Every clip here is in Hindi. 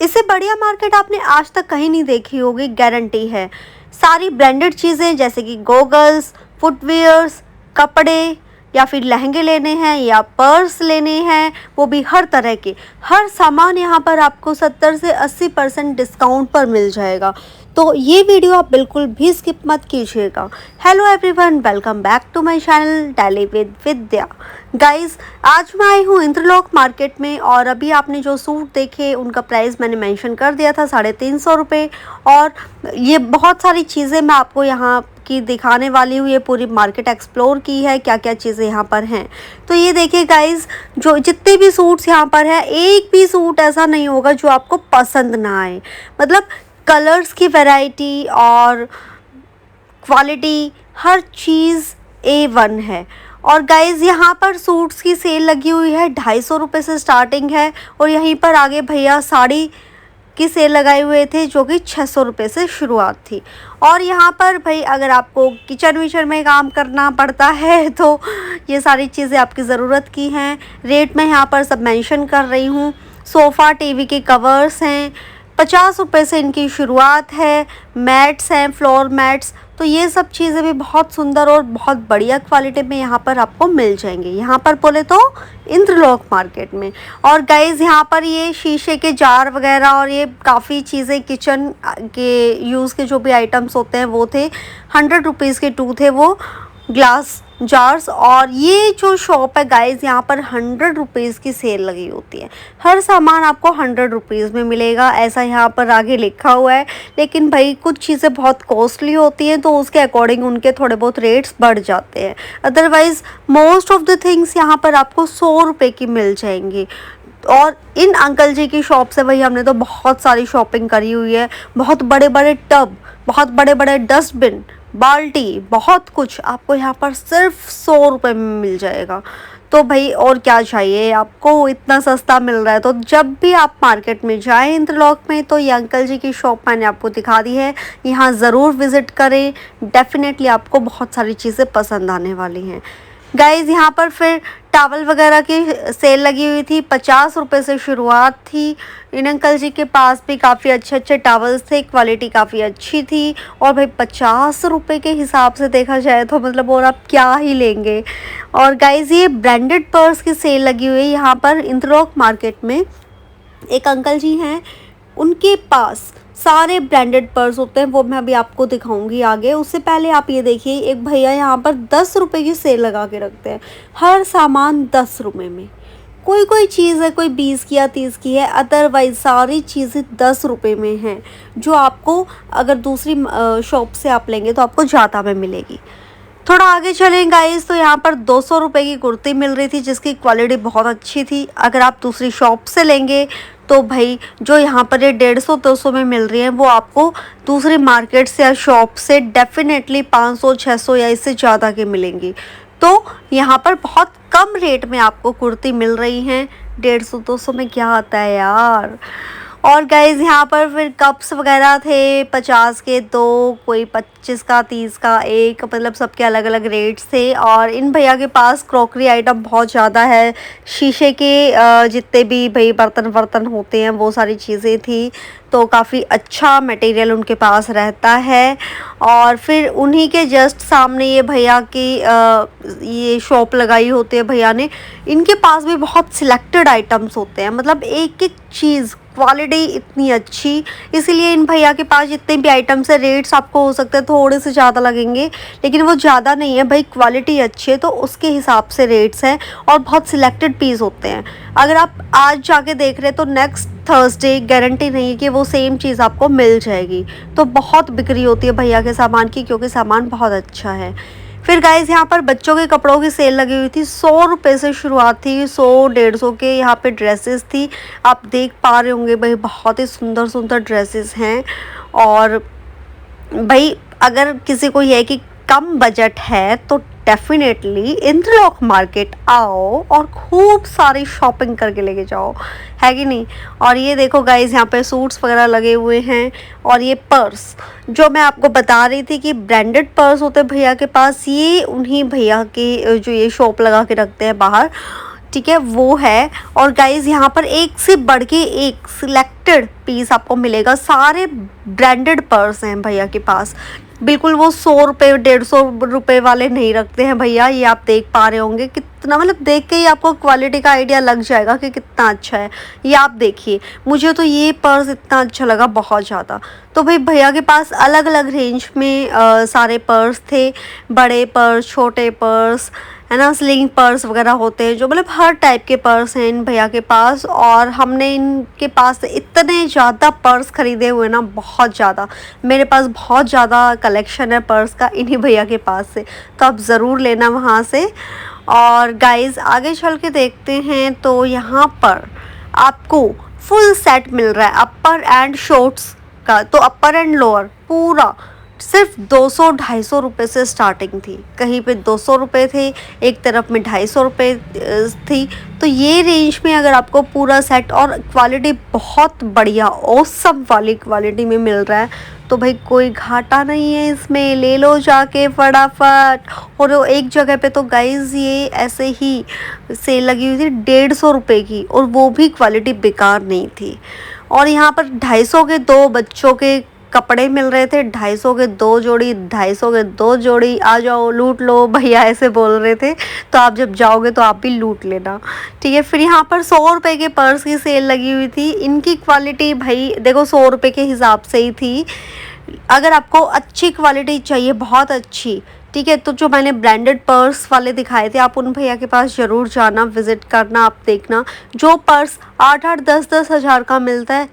इससे बढ़िया मार्केट आपने आज तक कहीं नहीं देखी होगी, गारंटी है। सारी ब्रांडेड चीज़ें जैसे कि गॉगल्स, फुटवियर्स, कपड़े या फिर लहंगे लेने हैं या पर्स लेने हैं, वो भी हर तरह के, हर सामान यहाँ पर आपको 70 से 80% डिस्काउंट पर मिल जाएगा। तो ये वीडियो आप बिल्कुल भी स्किप मत कीजिएगा। Hello everyone, welcome back to my channel daily with Vidya. Guys, आज मैं आई हूँ इंद्रलोक मार्केट में और अभी आपने जो सूट देखे उनका प्राइस मैंने मेंशन कर दिया था 350 रुपये। और ये बहुत सारी चीज़ें मैं आपको यहाँ की दिखाने वाली हूँ। ये पूरी मार्केट एक्सप्लोर की है, क्या क्या चीज़ें यहाँ पर हैं। तो ये देखिए गाइस, जो जितने भी सूट्स यहाँ पर है, एक भी सूट ऐसा नहीं होगा जो आपको पसंद ना आए। मतलब कलर्स की वैरायटी और क्वालिटी, हर चीज़ A1 है। और गाइज़, यहाँ पर सूट्स की सेल लगी हुई है, 250 रुपये से स्टार्टिंग है। और यहीं पर आगे भैया साड़ी की सेल लगाए हुए थे जो कि 600 रुपये से शुरुआत थी। और यहाँ पर भाई अगर आपको किचन विचन में काम करना पड़ता है तो ये सारी चीज़ें आपकी ज़रूरत की हैं। रेट मैं यहाँ पर सब मेंशन कर रही हूँ। सोफ़ा टीवी के कवर्स हैं, 50 रुपये से इनकी शुरुआत है। मैट्स हैं, फ्लोर मैट्स, तो ये सब चीज़ें भी बहुत सुंदर और बहुत बढ़िया क्वालिटी में यहाँ पर आपको मिल जाएंगे। यहाँ पर बोले तो इंद्रलोक मार्केट में। और गाइज़, यहाँ पर ये शीशे के जार वगैरह और ये काफ़ी चीज़ें किचन के यूज़ के जो भी आइटम्स होते हैं वो थे। 100 रुपीज़ के 2 थे वो ग्लास जार्स। और ये जो शॉप है गाइज़, यहाँ पर 100 रुपीज़ की सेल लगी होती है। हर सामान आपको 100 रुपीज़ में मिलेगा, ऐसा यहाँ पर आगे लिखा हुआ है। लेकिन भाई कुछ चीज़ें बहुत कॉस्टली होती हैं तो उसके अकॉर्डिंग उनके थोड़े बहुत रेट्स बढ़ जाते हैं। Otherwise most of the things यहाँ पर आपको 100 रुपये की मिल जाएंगी। और इन अंकल जी की शॉप से भाई हमने तो बहुत सारी शॉपिंग करी हुई है। बहुत बड़े बड़े टब, बहुत बड़े बड़े डस्टबिन, बाल्टी, बहुत कुछ आपको यहाँ पर सिर्फ 100 रुपये में मिल जाएगा। तो भाई और क्या चाहिए आपको, इतना सस्ता मिल रहा है। तो जब भी आप मार्केट में जाएं इंद्रलोक में, तो ये अंकल जी की शॉप मैंने आपको दिखा दी है, यहाँ ज़रूर विज़िट करें। डेफिनेटली आपको बहुत सारी चीज़ें पसंद आने वाली हैं। गाइज़, यहाँ पर फिर टावल वगैरह की सेल लगी हुई थी, 50 रुपये से शुरुआत थी। इन अंकल जी के पास भी काफ़ी अच्छे अच्छे टावल्स थे, क्वालिटी काफ़ी अच्छी थी। और भाई 50 रुपये के हिसाब से देखा जाए तो मतलब और आप क्या ही लेंगे। और गाइज़, ये ब्रांडेड पर्स की सेल लगी हुई है यहाँ पर इंद्रलोक मार्केट में। एक अंकल जी हैं, उनके पास सारे ब्रांडेड पर्स होते हैं, वो मैं अभी आपको दिखाऊंगी आगे। उससे पहले आप ये देखिए, एक भैया यहाँ पर 10 रुपये की सेल लगा के रखते हैं। हर सामान 10 रुपये में। कोई कोई चीज़ है, कोई 20 की या 30 की है, अदरवाइज सारी चीज़ें 10 रुपये में हैं, जो आपको अगर दूसरी शॉप से आप लेंगे तो आपको ज़्यादा में मिलेगी। थोड़ा आगे चलें गाइस, तो यहाँ पर 200 रुपये की कुर्ती मिल रही थी जिसकी क्वालिटी बहुत अच्छी थी। अगर आप दूसरी शॉप से लेंगे तो भाई जो यहाँ पर ये 150-200 में मिल रही है वो आपको दूसरी मार्केट से या शॉप से डेफिनेटली 500-600 या इससे ज़्यादा के मिलेंगी। तो यहाँ पर बहुत कम रेट में आपको कुर्ती मिल रही हैं। 150-200 में क्या आता है यार। और गाइज़, यहाँ पर फिर कप्स वगैरह थे, 50 के 2, कोई 25 का, 30 का 1, मतलब सबके अलग अलग रेट्स थे। और इन भैया के पास क्रॉकरी आइटम बहुत ज़्यादा है, शीशे के जितने भी भाई बर्तन होते हैं वो सारी चीज़ें थी। तो काफ़ी अच्छा मटेरियल उनके पास रहता है। और फिर उन्हीं के जस्ट सामने ये भैया की ये शॉप लगाई होती है भैया ने। इनके पास भी बहुत सिलेक्टेड आइटम्स होते हैं, मतलब एक एक चीज़ क्वालिटी इतनी अच्छी, इसीलिए इन भैया के पास जितने भी आइटम्स है रेट्स आपको हो सकते हैं थोड़े से ज़्यादा लगेंगे, लेकिन वो ज़्यादा नहीं है भाई, क्वालिटी अच्छी है तो उसके हिसाब से रेट्स हैं। और बहुत सिलेक्टेड पीस होते हैं। अगर आप आज जाके देख रहे हैं तो नेक्स्ट थर्सडे गारंटी नहीं है कि वो सेम चीज़ आपको मिल जाएगी। तो बहुत बिक्री होती है भैया के सामान की, क्योंकि सामान बहुत अच्छा है। फिर गाइज़, यहाँ पर बच्चों के कपड़ों की सेल लगी हुई थी, 100 रुपये से शुरुआत थी। 100-150 के यहाँ पे ड्रेसेस थी, आप देख पा रहे होंगे भाई, बहुत ही सुंदर सुंदर ड्रेसेस हैं। और भाई अगर किसी को ये है कि कम बजट है तो डेफिनेटली इंद्रलोक मार्केट आओ और खूब सारी शॉपिंग करके लेके जाओ, है कि नहीं। और ये देखो गाइस, यहाँ पे सूट्स वगैरह लगे हुए हैं। और ये पर्स जो मैं आपको बता रही थी कि ब्रांडेड पर्स होते हैं भैया के पास, ये उन्हीं भैया की जो ये शॉप लगा के रखते हैं बाहर। ठीक है, वो है। और गाइज़ यहाँ पर एक से बढ़ के एक सिलेक्टेड पीस आपको मिलेगा। सारे ब्रांडेड पर्स हैं भैया के पास, बिल्कुल वो 100 रुपये 150 रुपये वाले नहीं रखते हैं भैया। ये आप देख पा रहे होंगे कितना, मतलब देख के ही आपको क्वालिटी का आइडिया लग जाएगा कि कितना अच्छा है। ये आप देखिए, मुझे तो ये पर्स इतना अच्छा लगा बहुत ज़्यादा। तो भाई भैया के पास अलग अलग रेंज में सारे पर्स थे, बड़े पर्स, छोटे पर्स, है ना, स्लिंग पर्स वगैरह होते हैं जो, मतलब हर टाइप के पर्स हैं इन भैया के पास। और हमने इनके पास से इतने ज़्यादा पर्स ख़रीदे हुए ना, बहुत ज़्यादा। मेरे पास बहुत ज़्यादा कलेक्शन है पर्स का इन्हीं भैया के पास से, तो आप ज़रूर लेना वहाँ से। और गाइज़ आगे चल के देखते हैं तो यहाँ पर आपको फुल सेट मिल रहा है अपर एंड शॉर्ट्स का। तो अपर एंड लोअर पूरा सिर्फ 200-250 रुपये से स्टार्टिंग थी, कहीं पे 200 रुपये थे, एक तरफ में 250 रुपये थी। तो ये रेंज में अगर आपको पूरा सेट और क्वालिटी बहुत बढ़िया ऑसम वाली क्वालिटी में मिल रहा है तो भाई कोई घाटा नहीं है इसमें, ले लो जाके फटाफट। और एक जगह पे तो गाइज़ ये ऐसे ही सेल लगी हुई थी 150 रुपये की, और वो भी क्वालिटी बेकार नहीं थी। और यहाँ पर 250 के 2 बच्चों के कपड़े मिल रहे थे, 250 के 2 जोड़ी, 250 के 2 जोड़ी, आ जाओ लूट लो भैया ऐसे बोल रहे थे। तो आप जब जाओगे तो आप भी लूट लेना, ठीक है। फिर यहाँ पर 100 रुपये के पर्स की सेल लगी हुई थी। इनकी क्वालिटी भाई देखो 100 रुपये के हिसाब से ही थी। अगर आपको अच्छी क्वालिटी चाहिए, बहुत अच्छी, ठीक है, तो जो मैंने ब्रांडेड पर्स वाले दिखाए थे आप उन भैया के पास ज़रूर जाना, विज़िट करना। आप देखना जो पर्स 8-8, 10-10 हज़ार का मिलता है,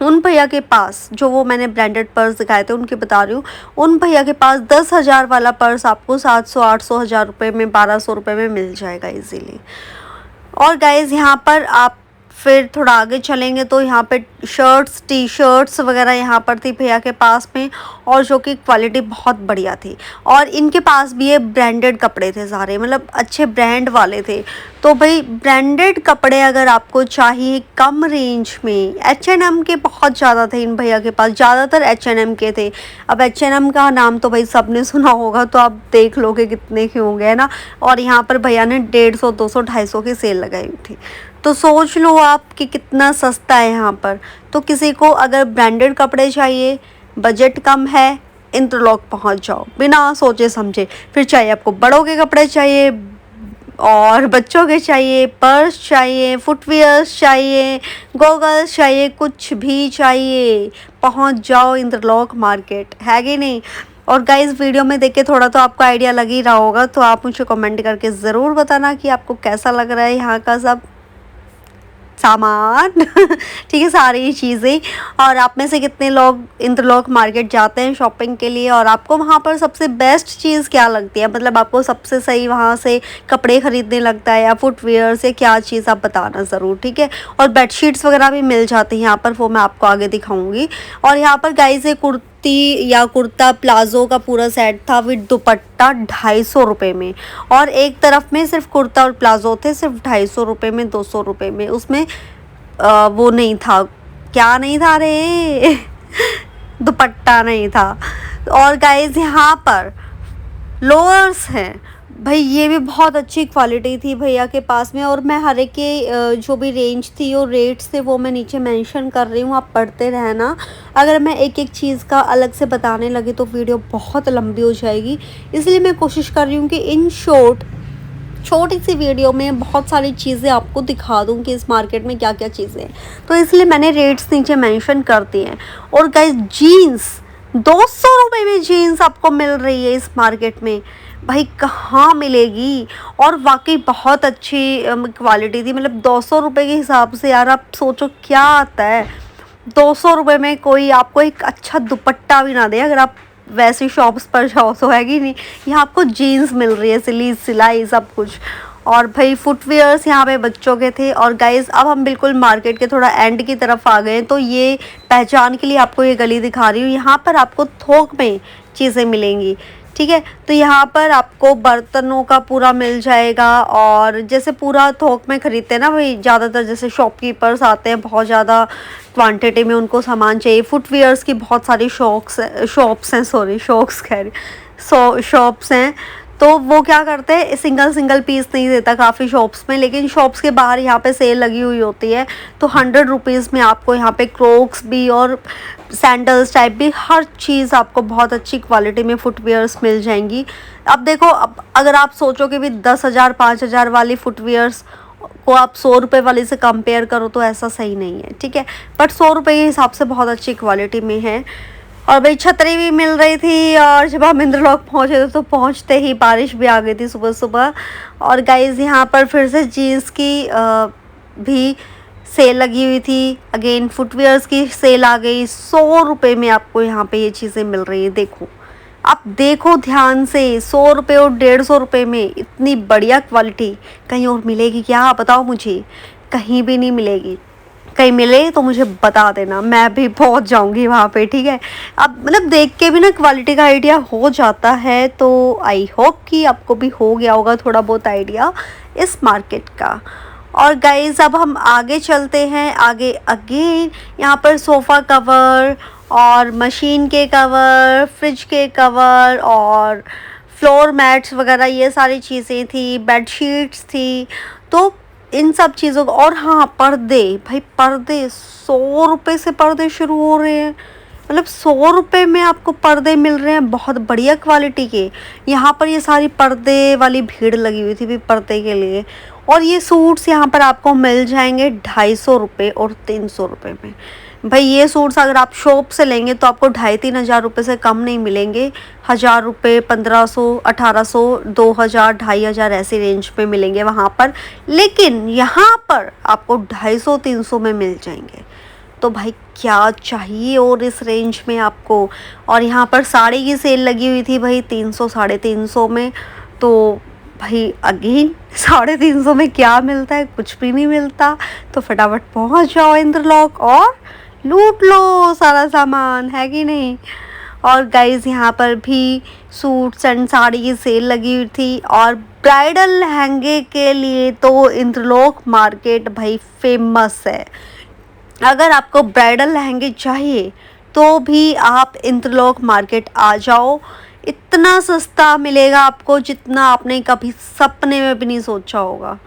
उन भैया के पास, जो वो मैंने ब्रांडेड पर्स दिखाए थे उनके बता रही हूँ, उन भैया के पास 10,000 वाला पर्स आपको 700-800 हज़ार रुपये में, 1200 रुपये में मिल जाएगा इजीली। और गाइज़ यहाँ पर आप फिर थोड़ा आगे चलेंगे तो यहाँ पे शर्ट्स, टी शर्ट्स वगैरह यहाँ पर थी भैया के पास में, और जो कि क्वालिटी बहुत बढ़िया थी। और इनके पास भी ये ब्रांडेड कपड़े थे सारे, मतलब अच्छे ब्रांड वाले थे। तो भाई ब्रांडेड कपड़े अगर आपको चाहिए कम रेंज में, H&M के बहुत ज़्यादा थे इन भैया के पास, ज़्यादातर H&M के थे। अब H&M का नाम तो भाई सबने सुना होगा, तो आप देख लोगे कितने के होंगे, है ना। और यहाँ पर भैया ने 150, 200, 250 की सेल लगाई हुई थी। तो सोच लो आप कि कितना सस्ता है यहाँ पर। तो किसी को अगर ब्रांडेड कपड़े चाहिए, बजट कम है, इंटरलॉक पहुँच जाओ बिना सोचे समझे। फिर चाहे आपको बड़ों के कपड़े चाहिए और बच्चों के चाहिए, पर्स चाहिए, फुटवियर्स चाहिए, गॉगल्स चाहिए, कुछ भी चाहिए, पहुँच जाओ इंटरलॉक मार्केट, है कि नहीं। और गाइज़ वीडियो में देख के थोड़ा तो आपको आइडिया लग ही रहा होगा, तो आप मुझे कमेंट करके ज़रूर बताना कि आपको कैसा लग रहा है यहाँ का सब सामान ठीक है, सारी चीज़ें। और आप में से कितने लोग इंटरलॉक मार्केट जाते हैं शॉपिंग के लिए, और आपको वहाँ पर सबसे बेस्ट चीज़ क्या लगती है, मतलब आपको सबसे सही वहाँ से कपड़े ख़रीदने लगता है या फुटवेयर से, क्या चीज़ आप बताना ज़रूर, ठीक है। और बेडशीट्स वगैरह भी मिल जाती हैं यहाँ पर, वो मैं आपको आगे दिखाऊँगी। और यहाँ पर गाइस एक कुर्ती या कुर्ता प्लाजो का पूरा सेट था विद दुपट्टा 250 रुपये में, और एक तरफ में सिर्फ कुर्ता और प्लाजो थे सिर्फ 250 रुपये में, 200 रुपये में। उसमें वो नहीं था, क्या नहीं था रे दुपट्टा नहीं था। और गाइस यहाँ पर लोअर्स हैं भाई, ये भी बहुत अच्छी क्वालिटी थी भैया के पास में। और मैं हर एक के जो भी रेंज थी और रेट्स थे वो मैं नीचे मेंशन कर रही हूँ, आप पढ़ते रहना। अगर मैं एक एक चीज़ का अलग से बताने लगी तो वीडियो बहुत लंबी हो जाएगी, इसलिए मैं कोशिश कर रही हूँ कि इन छोटी सी वीडियो में बहुत सारी चीज़ें आपको दिखा दूँ कि इस मार्केट में क्या क्या चीज़ें हैं। तो इसलिए मैंने रेट्स नीचे मेंशन कर दिए हैं। और गाइस जीन्स 200 रुपये में जीन्स आपको मिल रही है इस मार्केट में, भाई कहाँ मिलेगी। और वाकई बहुत अच्छी क्वालिटी थी, मतलब 200 रुपये के हिसाब से यार आप सोचो क्या आता है 200 रुपये में। कोई आपको एक अच्छा दुपट्टा भी ना दे अगर आप वैसी शॉप्स पर जाओ तो, है कि नहीं। यहाँ आपको जीन्स मिल रही है, सिलाई सब कुछ। और भाई फुटवेयर्स यहाँ पे बच्चों के थे। और गाइस अब हम बिल्कुल मार्केट के थोड़ा एंड की तरफ आ गए, तो ये पहचान के लिए आपको ये गली दिखा रही हूँ। यहाँ पर आपको थोक में चीज़ें मिलेंगी, ठीक है। तो यहाँ पर आपको बर्तनों का पूरा मिल जाएगा, और जैसे पूरा थोक में ख़रीदते हैं ना भाई, ज़्यादातर जैसे शॉपकीपर्स आते हैं, बहुत ज़्यादा क्वांटिटी में उनको सामान चाहिए। फुटवेयर्स की बहुत सारी शॉप्स हैं, शॉप्स हैं। तो वो क्या करते हैं, सिंगल सिंगल पीस नहीं देता काफ़ी शॉप्स में, लेकिन शॉप्स के बाहर यहाँ पे सेल लगी हुई होती है। तो 100 रुपीज़ में आपको यहाँ पे क्रोक्स भी और सैंडल्स टाइप भी हर चीज़ आपको बहुत अच्छी क्वालिटी में फुटवेयर्स मिल जाएंगी। अब देखो, अब अगर आप सोचो कि भी 10,000 5,000 वाली फुटवेयर्स को आप 100 रुपये वाली से कंपेयर करो तो ऐसा सही नहीं है, ठीक है। बट 100 रुपये के हिसाब से बहुत अच्छी क्वालिटी में है। और भाई छतरी भी मिल रही थी, और जब हम इंद्रलोक पहुँचे थे तो पहुँचते ही बारिश भी आ गई थी सुबह सुबह। और गाइज़ यहाँ पर फिर से जीन्स की भी सेल लगी हुई थी, अगेन फुटवेयर्स की सेल आ गई। 100 रुपये में आपको यहाँ पे ये चीज़ें मिल रही है। देखो, आप देखो ध्यान से, 100 रुपये और 150 रुपये में इतनी बढ़िया क्वालिटी कहीं और मिलेगी क्या? बताओ मुझे, कहीं भी नहीं मिलेगी। कहीं मिले तो मुझे बता देना, मैं भी पहुंच जाऊंगी वहाँ पे, ठीक है। अब मतलब देख के भी ना क्वालिटी का आइडिया हो जाता है, तो आई होप कि आपको भी हो गया होगा थोड़ा बहुत आइडिया इस मार्केट का। और गाइज अब हम आगे चलते हैं। आगे अगेन यहाँ पर सोफ़ा कवर और मशीन के कवर, फ्रिज के कवर और फ्लोर मैट्स वगैरह ये सारी चीज़ें थी, बेडशीट्स थी। तो इन सब चीज़ों को, और हाँ पर्दे, भाई पर्दे 100 रुपये से पर्दे शुरू हो रहे हैं। मतलब 100 रुपये में आपको पर्दे मिल रहे हैं बहुत बढ़िया क्वालिटी के। यहाँ पर ये सारी पर्दे वाली भीड़ लगी हुई थी भी पर्दे के लिए। और ये सूट्स यहाँ पर आपको मिल जाएंगे 250 रुपये और 300 रुपये में। भाई ये सूट्स अगर आप शॉप से लेंगे तो आपको 2,500-3,000 रुपये से कम नहीं मिलेंगे। 1,000 रुपये, 1,500, 1,800, 2,000, 2,500 ऐसी रेंज में मिलेंगे वहाँ पर। लेकिन यहाँ पर आपको 250-300 में मिल जाएंगे। तो भाई क्या चाहिए और इस रेंज में आपको। और यहाँ पर साड़ी की सेल लगी हुई थी भाई 300, 350 में। तो भाई अगेन 350 में क्या मिलता है? कुछ भी नहीं मिलता। तो फटाफट पहुँच जाओ इंद्रलोक और लूट लो सारा सामान, है कि नहीं। और गाइज़ यहाँ पर भी सूट्स एंड साड़ी की सेल लगी हुई थी। और ब्राइडल लहंगे के लिए तो इंद्रलोक मार्केट भाई फेमस है। अगर आपको ब्राइडल लहंगे चाहिए तो भी आप इंद्रलोक मार्केट आ जाओ। इतना सस्ता मिलेगा आपको जितना आपने कभी सपने में भी नहीं सोचा होगा।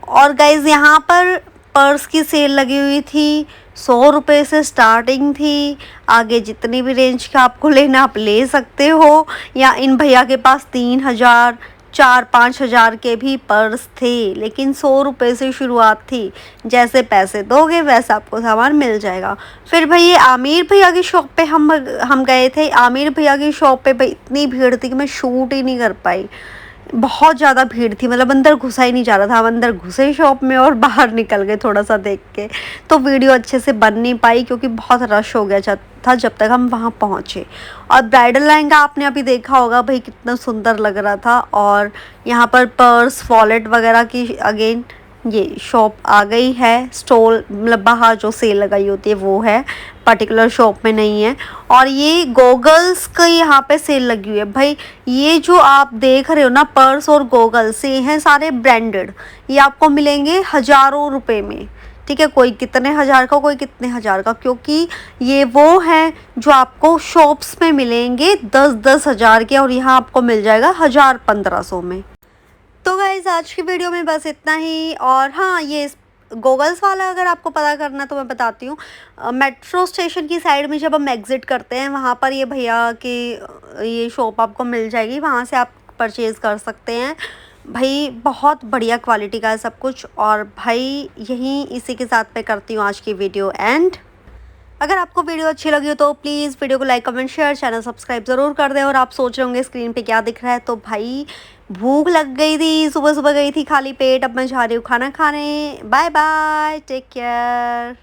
और गाइज़ यहाँ पर पर्स की सेल लगी हुई थी, 100 रुपये से स्टार्टिंग थी। आगे जितनी भी रेंज का आपको लेना आप ले सकते हो। या इन भैया के पास 3,000, 4-5 हज़ार के भी पर्स थे, लेकिन 100 रुपये से शुरुआत थी। जैसे पैसे दोगे वैसा आपको सामान मिल जाएगा। फिर भाई ये आमिर भैया की शॉप पे हम गए थे। आमिर भैया की शॉप पे भाई इतनी भीड़ थी कि मैं शूट ही नहीं कर पाई। बहुत ज़्यादा भीड़ थी, मतलब अंदर घुसा ही नहीं जा रहा था। हम अंदर घुसे शॉप में और बाहर निकल गए थोड़ा सा देख के। तो वीडियो अच्छे से बन नहीं पाई क्योंकि बहुत रश हो गया था जब तक हम वहाँ पहुँचे। और ब्राइडल लहंगा आपने अभी देखा होगा भाई कितना सुंदर लग रहा था। और यहाँ पर पर्स, वॉलेट वगैरह की अगेन ये शॉप आ गई है। स्टॉल मतलब बाहर जो सेल लगाई होती है वो है, पर्टिकुलर शॉप में नहीं है। और ये गॉगल्स का यहाँ पे सेल लगी हुई है। भाई ये जो आप देख रहे हो ना पर्स और गॉगल्स, ये हैं सारे ब्रांडेड। ये आपको मिलेंगे हज़ारों रुपए में, ठीक है। कोई कितने हज़ार का, कोई कितने हज़ार का, क्योंकि ये वो हैं जो आपको शॉप्स में मिलेंगे 10-10 हज़ार के, और यहाँ आपको मिल जाएगा 1,000-1,500 में। तो गाइज़ आज की वीडियो में बस इतना ही। और हाँ, ये गॉगल्स वाला अगर आपको पता करना तो मैं बताती हूँ। मेट्रो स्टेशन की साइड में जब हम एग्ज़िट करते हैं वहाँ पर ये भैया की ये शॉप आपको मिल जाएगी, वहाँ से आप परचेज़ कर सकते हैं। भाई बहुत बढ़िया क्वालिटी का है सब कुछ। और भाई यहीं इसी के साथ मैं करती हूँ आज की वीडियो एंड। अगर आपको वीडियो अच्छी लगी हो तो प्लीज़ वीडियो को like, comment, share, channel subscribe ज़रूर कर दें। और आप सोच रहे होंगे स्क्रीन पे क्या दिख रहा है, तो भाई भूख लग गई थी, सुबह सुबह गई थी खाली पेट, अब मैं जा रही हूँ खाना खाने। Bye bye, take care.